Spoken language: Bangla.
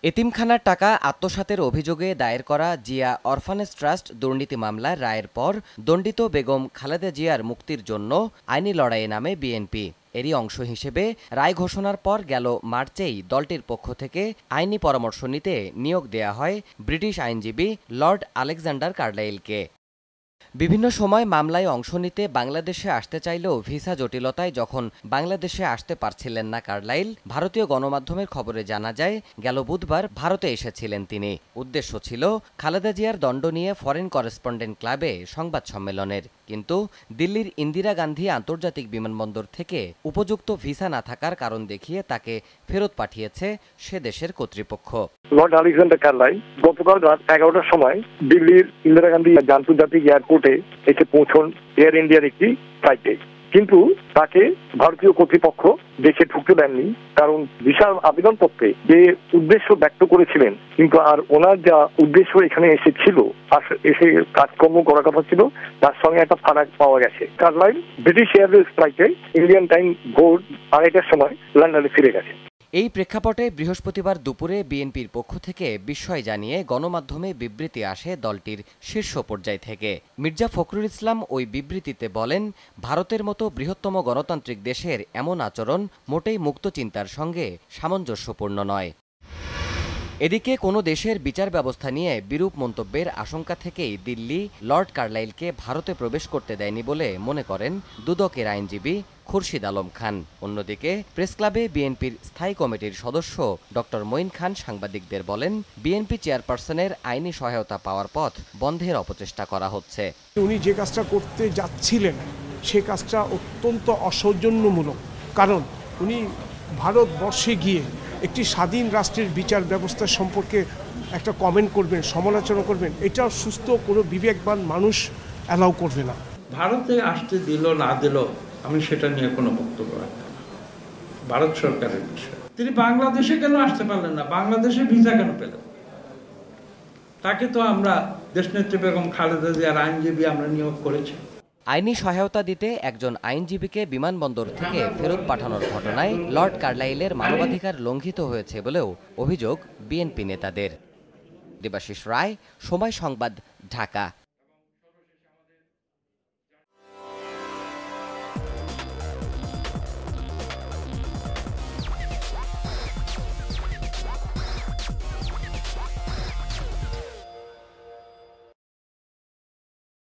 এতিমখানার টাকা আত্মসাতের অভিযোগে দায়ের করা জিয়া অরফানেজ ট্রাস্ট দুর্নীতি মামলার রায়ের পর দণ্ডিত বেগম খালেদা জিয়ার মুক্তির জন্য আইনি লড়াইয়ে নামে বিএনপি। এরই অংশ হিসেবে রায় ঘোষণার পর গেল মার্চেই দলটির পক্ষ থেকে আইনি পরামর্শ নিতে নিয়োগ দেয়া হয় ব্রিটিশ আইনজীবী লর্ড আলেকজান্ডার কার্লাইলকে। বিভিন্ন সময় মামলায় অংশ নিতে বাংলাদেশে আসতে চাইলেও ভিসা জটিলতায় যখন বাংলাদেশে আসতে পারছিলেন না কার্লাইল, ভারতীয় গণমাধ্যমের খবরে জানা যায় গেল বুধবার ভারতে এসেছিলেন তিনি। উদ্দেশ্য ছিল খালেদা জিয়ার দণ্ড নিয়ে ফরেন করেসপন্ডেন্ট ক্লাবে সংবাদ সম্মেলনের, কিন্তু দিল্লির ইন্দিরা গান্ধী আন্তর্জাতিক বিমানবন্দর থেকে উপযুক্ত ভিসা না থাকার কারণ দেখিয়ে তাকে ফেরত পাঠিয়েছে সে দেশের কর্তৃপক্ষ। লর্ড আলেকজান্ডার কার্লাইল গতকাল রাত 11টার সময় দিল্লির ইন্দিরা গান্ধী আন্তর্জাতিক এয়ারপোর্টে এসে পৌঁছন এয়ার ইন্ডিয়ার একটি ফ্লাইটে, কিন্তু তাকে ভারতীয় কর্তৃপক্ষ দেশে ঢুকতে দেননি। কারণ ভিসার আবেদনপত্রে যে উদ্দেশ্য ব্যক্ত করেছিলেন, কিন্তু আর ওনার যা উদ্দেশ্য এখানে এসেছিল এসে কাজকর্ম করার কথা ছিল, তার সঙ্গে একটা ফারাক পাওয়া গেছে। কার্লাইল ব্রিটিশ এয়ারওয়েজ ফ্লাইটে ইন্ডিয়ান টাইম ভোর 2:30টার সময় লন্ডনে ফিরে গেছে। এই প্রেক্ষাপটে বৃহস্পতিবার দুপুরে বিএনপির পক্ষ থেকে বিস্ময় জানিয়ে গণমাধ্যমে বিবৃতি আসে দলটির শীর্ষ পর্যায় থেকে। মির্জা ফখরুল ইসলাম ওই বিবৃতিতে বলেন, ভারতের মতো বৃহত্তম গণতান্ত্রিক দেশের এমন আচরণ মোটেই মুক্ত চিন্তার সঙ্গে সামঞ্জস্যপূর্ণ নয়। এদিকে কোনো দেশের বিচার ব্যবস্থা নিয়ে বিরূপ মন্তব্যের আশঙ্কা থেকেই দিল্লি লর্ড কার্লাইলকে ভারতে প্রবেশ করতে দেয়নি বলে মনে করেন দুদকের আইনজীবী খুরশিদ আলম খান। অন্যদিকে প্রেসক্লাবে বিএনপির স্থায়ী কমিটির সদস্য ডক্টর মঈন খান সাংবাদিকদের বলেন, বিএনপি চেয়ারপারসনের আইনি সহায়তা পাওয়ার পথ বন্ধের অপচেষ্টা করা হচ্ছে। উনি যে কাজটা করতে যাচ্ছিলেন সে কাজটা অত্যন্ত অসৌজন্যমূলক, কারণ উনি ভারতবর্ষে গিয়ে একটি স্বাধীন রাষ্ট্রের বিচার ব্যবস্থা সম্পর্কে একটা কমেন্ট করবেন, সমালোচনা করবেন, এটা সুস্থ কোনো বিবেকবান মানুষ অ্যালাউ করবে না। ভারতে আসতে দিল না দিল আমি সেটা নিয়ে কোনো বক্তব্য রাখতাম না, ভারত সরকারের বিষয়। তিনি বাংলাদেশে কেন আসতে পারলেন না, বাংলাদেশে ভিসা কেন পেলেন? তাকে তো আমরা দেশনেত্রী বেগম খালেদা জিয়ার আইনজীবী আমরা নিয়োগ করেছি। আইনি সহায়তা দিতে একজন আইনজীবীকে বিমানবন্দর থেকে ফেরত পাঠানোর ঘটনায় লর্ড কার্লাইলের মানবাধিকার লঙ্ঘিত হয়েছে বলেও অভিযোগ বিএনপি নেতাদের। দেবাশিস রায়, সময় সংবাদ, ঢাকা।